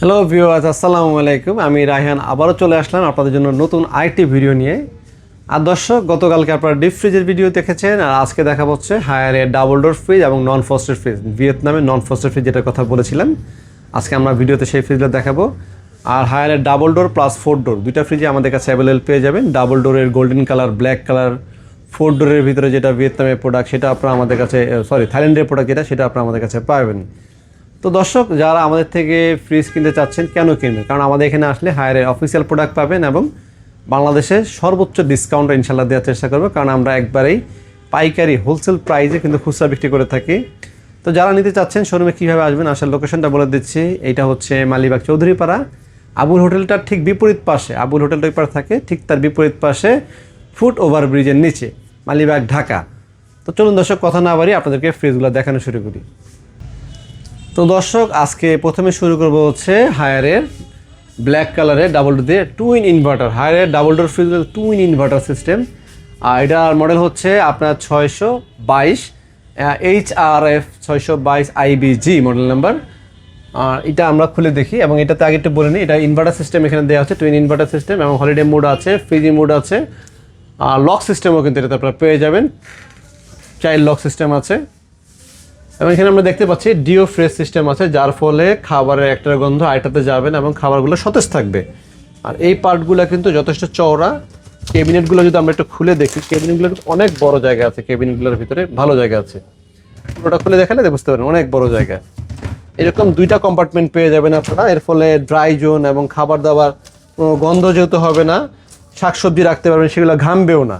Hello viewers, আসসালামু আলাইকুম। আমি রায়হান আবারও চলে আসলাম আপনাদের জন্য নতুন আরেকটি ভিডিও নিয়ে। আর দর্শক, গতকালকে আপনারা ডিপ ফ্রিজের ভিডিও দেখেছেন, আর আজকে দেখা হচ্ছে হায়ারের ডাবল ডোর ফ্রিজ এবং নন ফ্রস্টেড ফ্রিজ, ভিয়েতনামের নন ফ্রস্টেড ফ্রিজ যেটার কথা বলেছিলাম। আজকে আমরা ভিডিওতে সেই ফ্রিজটা দেখাবো। আর হায়ারের ডাবল ডোর প্লাস 4 ডোর দুইটা ফ্রিজে আমাদের কাছে অ্যাভেলেবল পেয়ে যাবেন। ডাবল ডোরের গোল্ডেন কালার, ব্ল্যাক কালার, 4 ডোরের ভিতরে যেটা ভিয়েতনামের প্রোডাক্ট সেটা আপনারা আমাদের কাছে, থাইল্যান্ডের প্রোডাক্ট যেটা সেটা আপনারা আমাদের কাছে পাবেন। তো দর্শক, যারা আমাদের থেকে ফ্রিজ কিনতে চাচ্ছেন, কেন কিনবেন? কারণ আমাদের এখানে আসলে হায়ারের অফিসিয়াল প্রোডাক্ট পাবেন এবং বাংলাদেশে সর্বোচ্চ ডিসকাউন্ট ইনশাল্লাহ দেওয়ার চেষ্টা করবো, কারণ আমরা একবারেই পাইকারি হোলসেল প্রাইসে কিন্তু খুচরা বিক্রি করে থাকি। তো যারা নিতে চাচ্ছেন শোরুমে কীভাবে আসবেন, আসার লোকেশনটা বলে দিচ্ছি। এইটা হচ্ছে মালিবাগ চৌধুরীপাড়া, আবুল হোটেলটার ঠিক বিপরীত পাশে। আবুল হোটেলটা ওই পার থাকে, ঠিক তার বিপরীত পাশে ফুট ওভার ব্রিজের নিচে, মালিবাগ, ঢাকা। তো চলুন দর্শক, কথা না বাড়ি আপনাদেরকে ফ্রিজগুলো দেখানো শুরু করি। তো দর্শক, আজকে প্রথমে শুরু করবো হচ্ছে হায়ারের ব্ল্যাক কালারের ডাবল ডোর দিয়ে টুইন ইনভার্টার। হায়ারের double door fridge twin inverter system. আর এটার মডেল হচ্ছে আপনার 622 HRF 622 IBG মডেল নাম্বার। আর এটা আমরা খুলে দেখি, এবং এটাতে আগে একটু বলে নিই, এটা ইনভার্টার সিস্টেম এখানে দেওয়া হচ্ছে, টুইন ইনভার্টার সিস্টেম, এবং হলিডে মোড আছে, ফ্রিজি মোড আছে, আর লক সিস্টেমও কিন্তু এটাতে আপনারা পেয়ে যাবেন। চাইল্ড লক সিস্টেম আছে, এবং এখানে আমরা দেখতে পাচ্ছি ডিও ফ্রেশ সিস্টেম আছে, যার ফলে খাবারের একটা গন্ধ আরেকটাতে যাবে না এবং খাবারগুলো সতেজ থাকবে। আর এই পার্টগুলো কিন্তু যথেষ্ট চওড়া। ক্যাবিনেটগুলো যদি আমরা একটু খুলে দেখি, ক্যাবিনেটগুলো অনেক বড় জায়গা আছে, ক্যাবিনেটগুলোর ভিতরে ভালো জায়গা আছে। পুরোটা খুলে দেখালে বুঝতে পারেন অনেক বড় জায়গা। এরকম দুইটা কম্পার্টমেন্ট পেয়ে যাবেন আপনারা। এর ফলে ড্রাই জোন এবং খাবার দাবার গন্ধ যেহেতু হবে না, শাকসবজি রাখতে পারবেন, সেগুলো ঘামবেও না।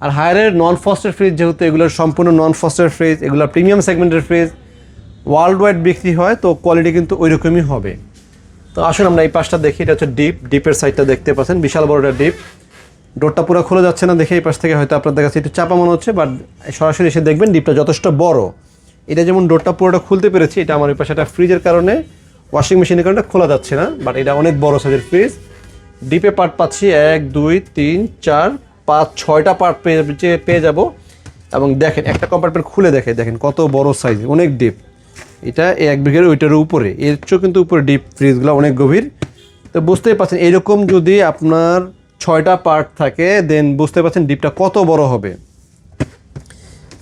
আর হায়ারের নন ফ্রস্টেড ফ্রিজ যেহেতু, এগুলোর সম্পূর্ণ নন ফ্রস্টেড ফ্রিজ, এগুলো প্রিমিয়াম সেগমেন্টের ফ্রিজ, ওয়ার্ল্ড ওয়াইড বিক্রি হয়, তো কোয়ালিটি কিন্তু ওই রকমই হবে। তো আসুন আমরা এই পাশটা দেখি। এটা হচ্ছে ডিপের সাইডটা দেখতে পাচ্ছেন, বিশাল বড় একটা ডিপ। ডোরটা পুরো খোলা যাচ্ছে না দেখে এই পাশ থেকে হয়তো আপনাদের কাছে একটু চাপা মনে হচ্ছে, বাট সরাসরি এসে দেখবেন ডিপটা যথেষ্ট বড়। এটা যেমন ডোরটা পুরোটা খুলতে পেরেছি, এটা আমার ওই পাশে একটা ফ্রিজের কারণে, ওয়াশিং মেশিনের কারণে খোলা যাচ্ছে না, বাট এটা অনেক বড় সাইজের ফ্রিজ। ডিপে পার্ট পাচ্ছি 1 2 3 4 5 6টা পার্ট পেয়ে যাব। এবং দেখেন একটা কম্পার্টমেন্ট খুলে দেখেন কত বড় সাইজ, অনেক ডিপ। এটা এক বিঘের ওইটার উপরে, এর চেয়েও কিন্তু উপরে ডিপ ফ্রিজগুলো অনেক গভীর। তো বুঝতেই পারছেন এরকম যদি আপনার 6টা পার্ট থাকে, দেন বুঝতে পারছেন ডিপটা কত বড় হবে।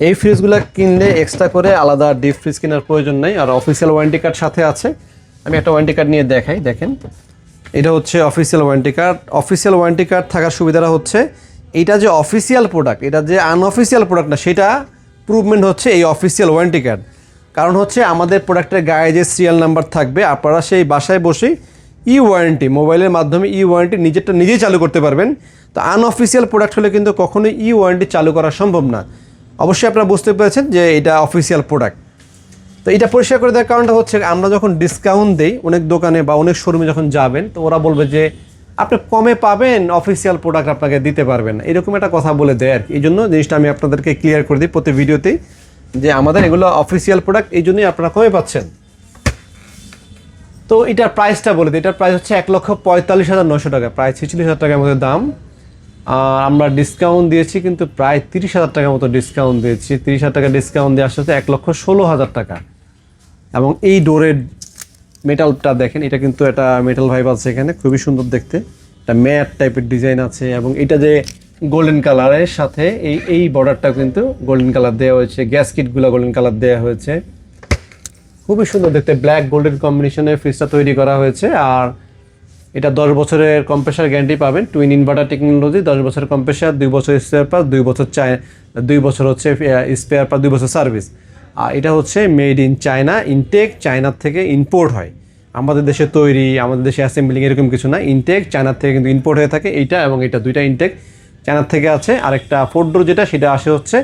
এই ফ্রিজগুলো কিনলে এক্সট্রা করে আলাদা ডিপ ফ্রিজ কেনার প্রয়োজন নেই। আর অফিসিয়াল ওয়ারেন্টি কার্ড সাথে আছে। আমি একটা ওয়ারেন্টি কার্ড নিয়ে দেখাই, দেখেন এটা হচ্ছে official warranty card. Official warranty card থাকার সুবিধাটা হচ্ছে, এটা যে অফিসিয়াল প্রোডাক্ট, এটা যে আনঅফিসিয়াল প্রোডাক্ট না, সেটা প্রুভমেন্ট হচ্ছে এই অফিসিয়াল ওয়ারেন্টি কার্ড। কারণ হচ্ছে আমাদের প্রোডাক্টের গায়ে যে সিরিয়াল নাম্বার থাকবে, আপনারা সেই বাসায় বসেই ওয়ারেন্টি, মোবাইলের মাধ্যমে ওয়ারেন্টি নিজেরটা নিজেই চালু করতে পারবেন। তো আনঅফিসিয়াল প্রোডাক্ট হলে কিন্তু কখনোই ওয়ারেন্টি চালু করা সম্ভব না। অবশ্যই আপনারা বুঝতে পেরেছেন যে এটা অফিসিয়াল প্রোডাক্ট। তো এটা পরিষ্কার করে দেওয়ার কারণটা হচ্ছে, আমরা যখন ডিসকাউন্ট দেই অনেক দোকানে বা অনেক শোরুমে যখন যাবেন, তো ওরা বলবে যে আপনি কমে পাবেন, অফিসিয়াল প্রোডাক্ট আপনাকে দিতে পারবেন না, এরকম একটা কথা বলে দেয় আর কি। এই জন্য জিনিসটা আমি আপনাদেরকে ক্লিয়ার করে দিই প্রতি ভিডিওতেই, যে আমাদের এগুলো অফিসিয়াল প্রোডাক্ট, এই জন্যই আপনারা কমে পাচ্ছেন। তো এটার প্রাইসটা বলে দিই। এটার প্রাইস হচ্ছে 1,45,900 টাকা, প্রায় 46,000 টাকার মতো দাম। আর আমরা ডিসকাউন্ট দিয়েছি কিন্তু প্রায় 30,000 টাকার মতো ডিসকাউন্ট দিয়েছি। 30,000 টাকা ডিসকাউন্ট দিয়ে আসতে 1,16,000 টাকা। এবং এই ডোরের মেটালটা দেখেন, এটা কিন্তু একটা মেটাল ভাইব আছে এখানে, খুবই সুন্দর দেখতে, একটা ম্যাট টাইপের ডিজাইন আছে। এবং এটা যে গোল্ডেন কালারের সাথে এই বর্ডারটা কিন্তু গোল্ডেন কালার দেওয়া হয়েছে, গ্যাস কিটগুলো গোল্ডেন কালার দেওয়া হয়েছে, খুবই সুন্দর দেখতে। ব্ল্যাক গোল্ডেন কম্বিনেশনে ফ্রিজটা তৈরি করা হয়েছে। আর এটা 10 বছরের কম্প্রেসার গ্যারান্টি পাবেন, টুইন ইনভার্টার টেকনোলজি, 10 বছরের কম্প্রেসার, 2 বছর স্পেয়ার পার্ট, 2 বছর হচ্ছে স্পেয়ার পার্ট, 2 বছর সার্ভিস। আর এটা হচ্ছে মেড ইন চায়না, ইনটেক, চায়নার থেকে ইম্পোর্ট হয়, আমাদের দেশে তৈরি, আমাদের দেশে অ্যাসেম্বলিং এরকম কিছু না, ইনটেক চায়নার থেকে কিন্তু ইম্পোর্ট হয়ে থাকে। এইটা এবং এটা দুইটা ইনটেক চায়নার থেকে আছে। আরেকটা 4 ডোর যেটা, সেটা আসে হচ্ছে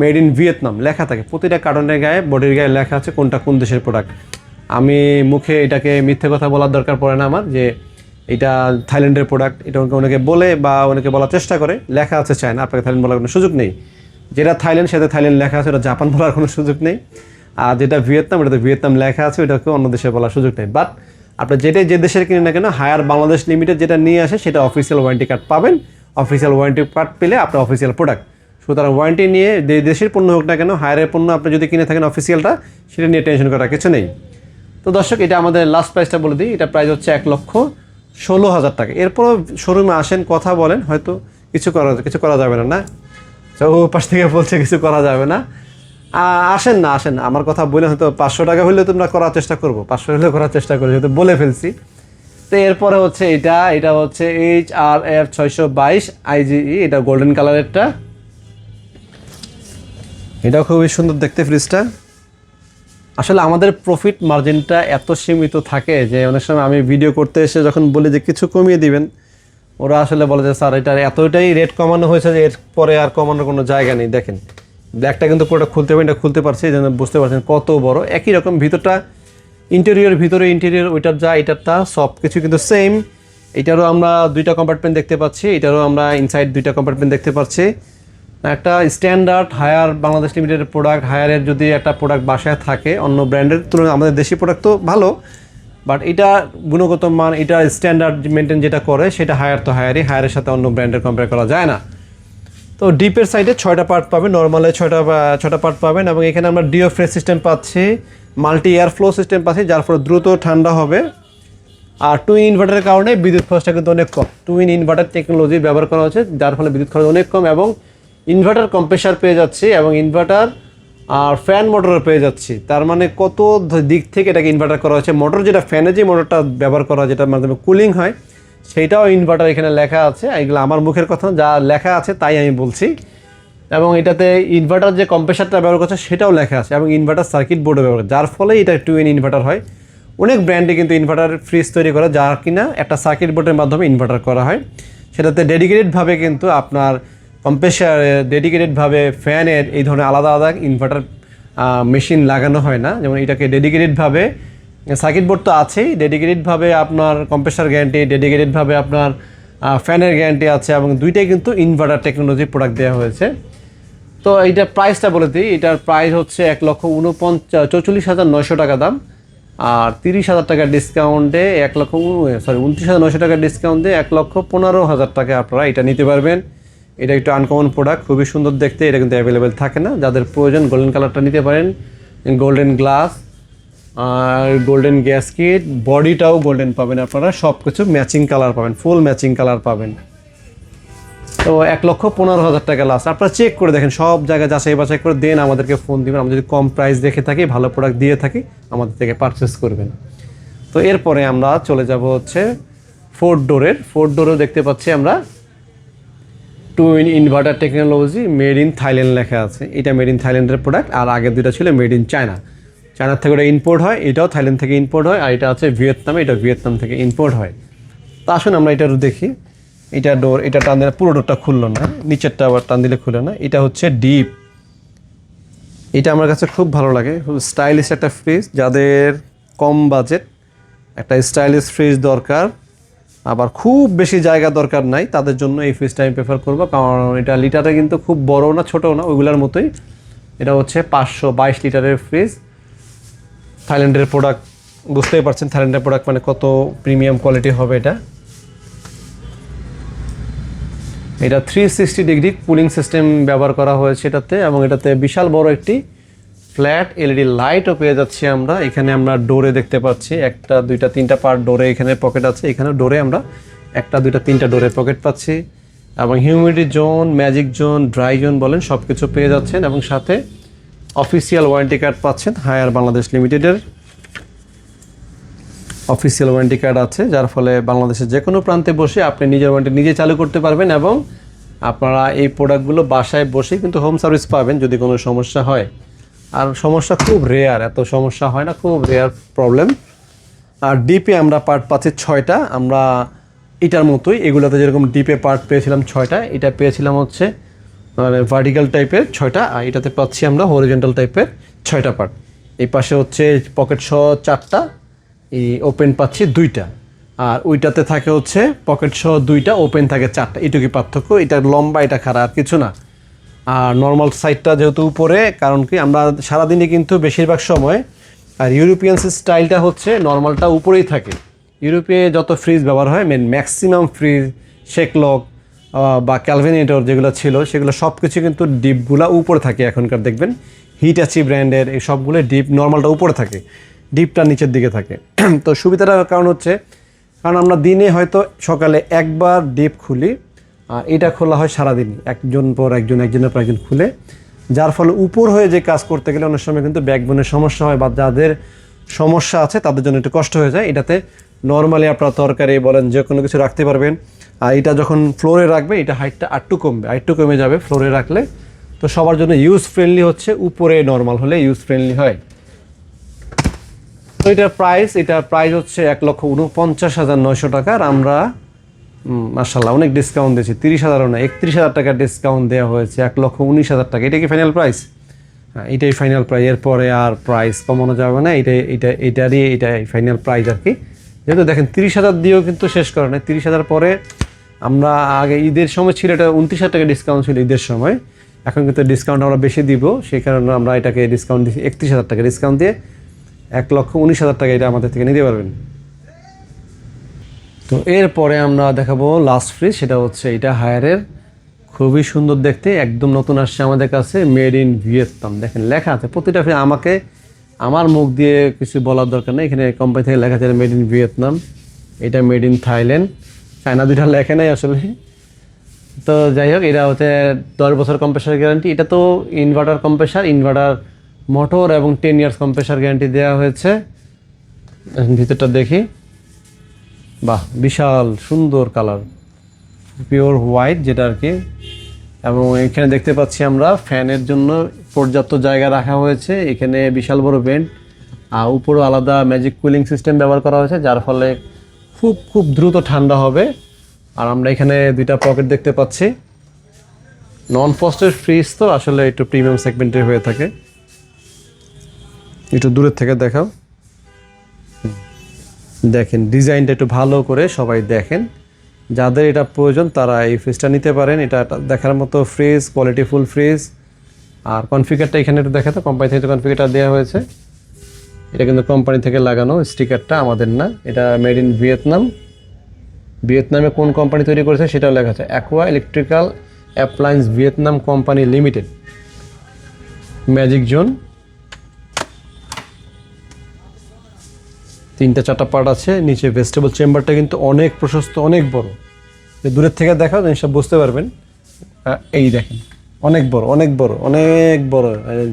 মেড ইন ভিয়েতনাম লেখা থাকে, প্রতিটা কার্টনের গায়ে, বডির গায়ে লেখা আছে কোনটা কোন দেশের প্রোডাক্ট। আমি মুখে এটাকে মিথ্যে কথা বলার দরকার পড়ে না আমার, যে এটা থাইল্যান্ডের প্রোডাক্ট, এটা অনেকে বলে বা অনেকে বলার চেষ্টা করে, লেখা আছে চায়না, আপনাকে থাইল্যান্ড বলার কোনো সুযোগ নেই। যেটা থাইল্যান্ড সেটা থাইল্যান্ড লেখা আছে, ওটা জাপান বলার কোনো সুযোগ নেই। আর যেটা ভিয়েতনাম, ওটাতে ভিয়েতনাম লেখা আছে, ওটাকে অন্য দেশে বলার সুযোগ নেই। বাট আপনি যেটাই যে দেশের কিনে না কেন, হায়ার বাংলাদেশ লিমিটেড যেটা নিয়ে আসে, সেটা অফিসিয়াল ওয়ারেন্টি কার্ড পাবেন। অফিসিয়াল ওয়ারেন্টি কার্ড পেলে আপনার অফিসিয়াল প্রোডাক্ট। সুতরাং ওয়ারেন্টি নিয়ে যে দেশের পণ্য হোক না কেন, হায়ারের পণ্য আপনি যদি কিনে থাকেন অফিসিয়ালটা, সেটা নিয়ে টেনশন করার কিছু নেই। তো দর্শক এটা আমাদের লাস্ট প্রাইসটা বলে দিই, এটা প্রাইস হচ্ছে 1,16,000 টাকা। এরপরও শোরুমে আসেন, কথা বলেন, হয়তো কিছু করা যাবে না, না তো ও পাশ থেকে বলছে কিছু করা যাবে না। আসেন না, আমার কথা বলে হয়তো 500 টাকা হলেও তোমরা করার চেষ্টা করবো, 500 হলেও করার চেষ্টা করি, হয়তো বলে ফেলছি। তো এরপরে হচ্ছে এটা হচ্ছে HRF 622 IGE, এটা গোল্ডেন কালারেরটা, এটাও খুবই সুন্দর দেখতে ফ্রিজটা। আসলে আমাদের প্রফিট মার্জিনটা এত সীমিত থাকে যে অনেক সময় আমি ভিডিও করতে এসে যখন বলি যে কিছু কমিয়ে দিবেন, ওরা আসলে বলে যে স্যার এটার এতটাই রেট কমানো হয়েছে যে এরপরে আর কমানোর কোনো জায়গা নেই। দেখেন ব্ল্যাকটা কিন্তু পুরোটা খুলতে পারেন, এটা খুলতে পারছি, এই জন্য বুঝতে পারছেন কত বড়। একই রকম ভিতরটা, ইন্টেরিয়র ওইটার যা এটারটা সব কিছু কিন্তু সেম। এটারও আমরা 2টা কম্পার্টমেন্ট দেখতে পাচ্ছি, এটারও আমরা ইনসাইড 2টা কম্পার্টমেন্ট দেখতে পাচ্ছি। একটা স্ট্যান্ডার্ড হায়ার বাংলাদেশ লিমিটেডের প্রোডাক্ট, হায়ারের যদি একটা প্রোডাক্ট বাসায় থাকে অন্য ব্র্যান্ডের তুলনায়, আমাদের দেশি প্রোডাক্ট তো ভালো, বাট এটা গুণগত মান, এটা স্ট্যান্ডার্ড মেনটেন যেটা করে সেটা হায়ার তো হায়ারের সাথে অন্য ব্র্যান্ডের কম্পেয়ার করা যায় না। তো ডিপের সাইডে 6টা পার্ট পাবেন, নর্মালে 6টা পার্ট পাবেন, এবং এখানে আমরা ডিওফ্রেশ সিস্টেম পাচ্ছি, মাল্টি এয়ার ফ্লো সিস্টেম পাচ্ছি, যার ফলে দ্রুত ঠান্ডা হবে। আর টুইন ইনভার্টারের কারণে বিদ্যুৎ খরচটা কিন্তু অনেক কম, টুইন ইনভার্টার টেকনোলজি ব্যবহার করা হচ্ছে, যার ফলে বিদ্যুৎ খরচ অনেক কম, এবং ইনভার্টার কম্প্রেসার পেয়ে যাচ্ছি, এবং ইনভার্টার আর ফ্যান মোটরও পেয়ে যাচ্ছি। তার মানে কত দিক থেকে এটাকে ইনভার্টার করা হচ্ছে। মোটর যেটা ফ্যানে যে মোটরটা ব্যবহার করা, যেটার মাধ্যমে কুলিং হয়, সেইটাও ইনভার্টার এখানে লেখা আছে। এগুলো আমার মুখের কথা, যা লেখা আছে তাই আমি বলছি। এবং এটাতে ইনভার্টার যে কম্প্রেসারটা ব্যবহার করছে সেটাও লেখা আছে, এবং ইনভার্টার সার্কিট বোর্ডও ব্যবহার করে, যার ফলে এটা টুইন ইনভার্টার হয়। অনেক ব্র্যান্ডে কিন্তু ইনভার্টার ফ্রিজ তৈরি করে যার কিনা একটা সার্কিট বোর্ডের মাধ্যমে ইনভার্টার করা হয়। সেটাতে ডেডিকেটেডভাবে কিন্তু আপনার কম্প্রেসার, ডেডিকেটেডভাবে ফ্যানের এই ধরনের আলাদা আলাদা ইনভার্টার মেশিন লাগানো হয় না। যেমন এটাকে ডেডিকেটেডভাবে সার্কিট বোর্ড তো আছেই, ডেডিকেটেডভাবে আপনার কম্প্রেসার গ্যারান্টি, ডেডিকেটেডভাবে আপনার ফ্যানের গ্যারান্টি আছে, এবং দুইটাই কিন্তু ইনভার্টার টেকনোলজি প্রোডাক্ট দেওয়া হয়েছে। তো এইটার প্রাইসটা বলে দিই, এটার প্রাইস হচ্ছে 1,44,900 টাকা দাম, আর 30,000 টাকার ডিসকাউন্টে 29,900 টাকার ডিসকাউন্টে 1,15,000 টাকা আপনারা এটা নিতে পারবেন। এটা একটু আনকমন প্রোডাক্ট, খুবই সুন্দর দেখতে, এটা কিন্তু অ্যাভেলেবেল থাকে না। যাদের প্রয়োজন গোল্ডেন কালারটা নিতে পারেন, গোল্ডেন গ্লাস আর গোল্ডেন গ্যাসকিট, বডিটাও গোল্ডেন পাবেন আপনারা, সব কিছু ম্যাচিং কালার পাবেন, ফুল ম্যাচিং কালার পাবেন। তো 1,15,000 টাকা লাস্ট, আপনারা চেক করে দেখেন, সব জায়গায় যাচাই বাছাই করে দেন, আমাদেরকে ফোন দিবেন। আমরা যদি কম প্রাইস দেখে থাকি, ভালো প্রোডাক্ট দিয়ে থাকি, আমাদের থেকে পারচেস করবেন। তো এরপরে আমরা চলে যাব হচ্ছে 4 ডোরেও দেখতে পাচ্ছি আমরা twin inverter technology, made in Thailand লেখা আছে। এটা মেড ইন থাইল্যান্ডের প্রোডাক্ট, আর আগের দুটো ছিল মেড ইন চায়নার থেকে ওটা ইম্পোর্ট হয়, এটাও থাইল্যান্ড থেকে ইম্পোর্ট হয়, আর এটা আছে ভিয়েতনামে, এটা ভিয়েতনাম থেকে ইম্পোর্ট হয়। তো আসুন আমরা এটা দেখি। এটা ডোর, এটা টান দিলে পুরো ডোরটা খুললো না, নিচেরটা আবার টান দিলে খুলে না। এটা হচ্ছে ডিপ, এটা আমার কাছে খুব ভালো লাগে, খুব স্টাইলিশ একটা ফ্রিজ। যাদের কম বাজেট একটা স্টাইলিশ ফ্রিজ দরকার, আবার খুব বেশি জায়গা দরকার নাই, তাদের জন্য এই ফ্রিজটা আমি প্রেফার করবো। কারণ এটা লিটারে কিন্তু খুব বড় না ছোটও না, ওইগুলোর মতোই। এটা হচ্ছে 522 লিটারের ফ্রিজ, থাইল্যান্ডের প্রোডাক্ট, বুঝতেই পারছেন থাইল্যান্ডের প্রোডাক্ট মানে কত প্রিমিয়াম কোয়ালিটি হবে। এটা 360 ডিগ্রি কুলিং সিস্টেম ব্যবহার করা হয়েছে এটাতে, এবং এটাতে বিশাল বড় একটি ফ্ল্যাট এলইডি লাইটও পেয়ে যাচ্ছি আমরা। এখানে আমরা ডোরে দেখতে পাচ্ছি 1টা 2টা 3টা পার্ট ডোরে, এখানে পকেট আছে, এখানে ডোরে আমরা 1টা 2টা 3টা ডোরে পকেট পাচ্ছি, এবং humidity zone, magic zone, dry zone বলেন সব কিছু পেয়ে যাচ্ছেন, এবং সাথে অফিসিয়াল ওয়ারেন্টি কার্ড পাচ্ছেন। হায়ার বাংলাদেশ লিমিটেডের অফিসিয়াল ওয়ারেন্টি কার্ড আছে, যার ফলে বাংলাদেশের যে কোনো প্রান্তে বসে আপনি নিজের ওয়ারেন্টি নিজে চালু করতে পারবেন, এবং আপনারা এই প্রোডাক্টগুলো বাসায় বসেই কিন্তু হোম সার্ভিস পাবেন যদি কোনো সমস্যা হয়। আর সমস্যা খুব রেয়ার, এত সমস্যা হয় না, খুব রেয়ার প্রবলেম। আর ডিপে আমরা পার্ট পাচ্ছি 6টা, আমরা এটার মতোই, এগুলোতে যেরকম ডিপে পার্ট পেয়েছিলাম 6টা, এটা পেয়েছিলাম হচ্ছে মানে ভার্টিক্যাল টাইপের 6টা, আর এটাতে পাচ্ছি আমরা হরিজন্টাল টাইপের 6টা পার্ট। এই পাশে হচ্ছে পকেট সহ 4টা, এই ওপেন পাচ্ছি 2টা, আর ওইটাতে থাকে হচ্ছে পকেট সহ 2টা, ওপেন থাকে 4টা, এটুকুই পার্থক্য। এটা লম্বা, এটা খাড়া, আর কিছু না। আর নর্মাল সাইডটা যেহেতু উপরে, কারণ কি আমরা সারাদিনে কিন্তু বেশিরভাগ সময়, আর ইউরোপিয়ান স্টাইলটা হচ্ছে নর্মালটা উপরেই থাকে। ইউরোপে যত ফ্রিজ ব্যবহার হয়, ম্যাক্সিমাম ফ্রিজ, শেকলক বা ক্যালভিনেটর যেগুলো ছিল, সেগুলো সব কিছু কিন্তু ডিপগুলো উপরে থাকে। এখনকার দেখবেন হিটাচি ব্র্যান্ডের এই সবগুলো ডিপ নর্মালটা উপরে থাকে, ডিপটা নিচের দিকে থাকে। তো সুবিধাটার কারণ হচ্ছে কারণ আমরা দিনে হয়তো সকালে একবার ডিপ খুলি, আর এটা খোলা হয় সারাদিনই, একজনের পর একজন খুলে, যার ফলে উপর হয়ে যে কাজ করতে গেলে অনেক সময় কিন্তু ব্যাকবোনের সমস্যা হয়, বা যাদের সমস্যা আছে তাদের জন্য একটু কষ্ট হয়ে যায়। এটাতে নর্মালি আপনারা তরকারি বলেন যে কোনো কিছু রাখতে পারবেন। আর এটা যখন ফ্লোরে রাখবে এটা হাইটটা আরেকটু কমে যাবে ফ্লোরে রাখলে। তো সবার জন্য ইউজ ফ্রেন্ডলি হচ্ছে, উপরে নর্মাল হলে ইউজ ফ্রেন্ডলি হয়। তো এটার প্রাইস হচ্ছে 1,49,900 টাকা। আর আমরা মাশাআল্লাহ অনেক ডিসকাউন্ট দিয়েছি, 30,000ও না 31,000 টাকা ডিসকাউন্ট দেওয়া হয়েছে, 1,19,000 টাকা। এটা কি ফাইনাল প্রাইস? হ্যাঁ, এটাই ফাইনাল প্রাইস, এরপরে আর প্রাইস কমানো যাবে না। এটাই ফাইনাল প্রাইস আর কি। যেহেতু দেখেন 30,000 দিয়েও কিন্তু শেষ করে না, 30,000 পরে আমরা আগে ঈদের সময় ছিল এটা 29,000 টাকা ডিসকাউন্ট ছিল ঈদের সময়, এখন কিন্তু ডিসকাউন্ট আমরা বেশি দিব, সেই কারণে আমরা এটাকে ডিসকাউন্ট দিচ্ছি 31,000 টাকা ডিসকাউন্ট দিয়ে 1,19,000 টাকা এটা আমাদের থেকে নিতে পারবেন। তো এরপরে আমরা দেখাবো লাস্ট ফ্রিজ, সেটা হচ্ছে এটা হায়ারের, খুবই সুন্দর দেখতে, একদম নতুন আসছে আমাদের কাছে, মেড ইন ভিয়েতনাম। দেখেন লেখা আছে প্রতিটা ফ্রিজ, আমার মুখ দিয়ে কিছু বলার দরকার নেই, এখানে কোম্পানি থেকে লেখা আছে মেড ইন ভিয়েতনাম, এটা মেড ইন থাইল্যান্ড, চায়না দুইটা লেখে নাই আসলে। তো যাই হোক, এটা হচ্ছে 10 বছর কম্প্রেসার গ্যারান্টি। এটা তো ইনভার্টার মোটর এবং 10 ইয়ার্স কম্প্রেসার গ্যারান্টি দেওয়া হয়েছে। ভিতরটা দেখি, বাহ বিশাল সুন্দর কালার, পিওর হোয়াইট যেটা আর কি। এবং এখানে দেখতে পাচ্ছি আমরা ফ্যানের জন্য পর্যাপ্ত জায়গা রাখা হয়েছে, এখানে বিশাল বড় ভেন্ট, আর উপরও আলাদা ম্যাজিক কুলিং সিস্টেম ব্যবহার করা হয়েছে, যার ফলে খুব দ্রুত ঠান্ডা হবে। আর আমরা এখানে 2টা পকেট দেখতে পাচ্ছি। নন ফ্রস্টের ফ্রিজ তো আসলে একটু প্রিমিয়াম সেগমেন্টের হয়ে থাকে। একটু দূরের থেকে দেখাও, দেখেন ডিজাইনটা একটু ভালো করে সবাই দেখেন, যাদের এটা প্রয়োজন তারা এই ফ্রিজটা নিতে পারেন। এটা দেখার মতো ফ্রিজ, কোয়ালিটিফুল ফ্রিজ। আর কনফিগারটা এখানে একটু দেখাতো, কোম্পানি থেকে কনফিগারটা দেওয়া হয়েছে, এটা কিন্তু কোম্পানি থেকে লাগানো, স্টিকারটা আমাদের না, এটা মেড ইন ভিয়েতনাম। ভিয়েতনামে কোন কোম্পানি তৈরি করেছে সেটাও লেখা আছে, Aqua electrical appliance Vietnam company limited, magic zone. 3-4টা পার্ট আছে, নিচে ভেজিটেবল চেম্বারটা কিন্তু অনেক প্রশস্ত, অনেক বড়। দূরের থেকে দেখাও জিনিসটা বুঝতে পারবেন। এই দেখেন অনেক বড়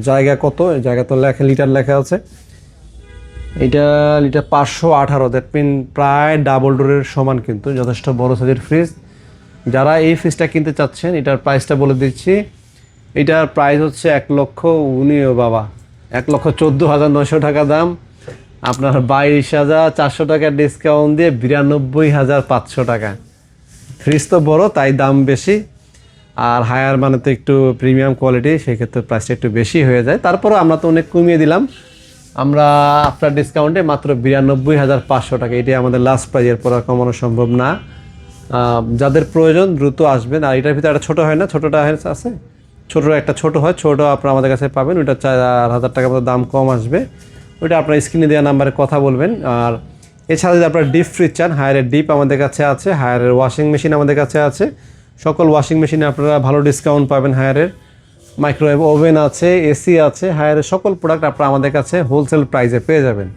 জায়গা, কত জায়গা তো লেখা, লিটার লেখা আছে। এটা লিটার 518, দ্যাট মিন প্রায় ডাবল ডোরের সমান, কিন্তু যথেষ্ট বড় সাইজের ফ্রিজ। যারা এই ফ্রিজটা কিনতে চাচ্ছেন, এটার প্রাইসটা বলে দিচ্ছি। এটার প্রাইস হচ্ছে 1,14,900 টাকা দাম। আপনার 22,400 টাকা ডিসকাউন্ট দিয়ে 92,500 টাকা। ফ্রিজ তো বড় তাই দাম বেশি, আর হায়ার মানে তো একটু প্রিমিয়াম কোয়ালিটি, সেক্ষেত্রে প্রাইসটা একটু বেশি হয়ে যায়। তারপরেও আমরা তো অনেক কমিয়ে দিলাম, আমরা আপনার ডিসকাউন্টে মাত্র 92,500 টাকা, এটাই আমাদের লাস্ট প্রাইস, এরপর আর কমানো সম্ভব না। যাদের প্রয়োজন দ্রুত আসবেন। আর এটার ভিতরে একটা ছোটো হয় না, ছোটোটা আছে, ছোটো হয়, ছোটো আপনারা আমাদের কাছে পাবেন, ওইটা 4,000 টাকা মতো দাম কম আসবে, ওইটা আপনার স্ক্রিনে দেওয়া নাম্বারে কথা বলবেন। আর এছাড়া যদি আপনারা ডিপ ফ্রিজ চান, হায়ারের ডিপ আমাদের কাছে আছে, হায়ারের ওয়াশিং মেশিন আমাদের কাছে আছে, সকল ওয়াশিং মেশিনে আপনারা ভালো ডিসকাউন্ট পাবেন। হায়ারের মাইক্রোওয়েভ ওভেন আছে, এসি আছে, হায়ারের সকল প্রোডাক্ট আপনারা আমাদের কাছে হোলসেল প্রাইসে পেয়ে যাবেন।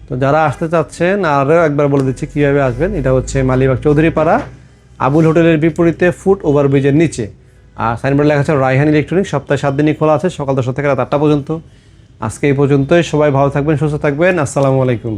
তো যারা আসতে চাচ্ছেন, আরও একবার বলে দিচ্ছি কীভাবে আসবেন। এটা হচ্ছে মালিবাগ চৌধুরীপাড়া আবুল হোটেলের বিপরীতে ফুট ওভারব্রিজের নিচে। আর সাইনবোর্ডে লেখা আছে রায়হান ইলেকট্রনিক্স, সপ্তাহে 7 দিনই খোলা আছে, সকাল 10টা থেকে রাত 8টা পর্যন্ত। আজকে এই পর্যন্তই, সবাই ভালো থাকবেন, সুস্থ থাকবেন, আসসালামু আলাইকুম।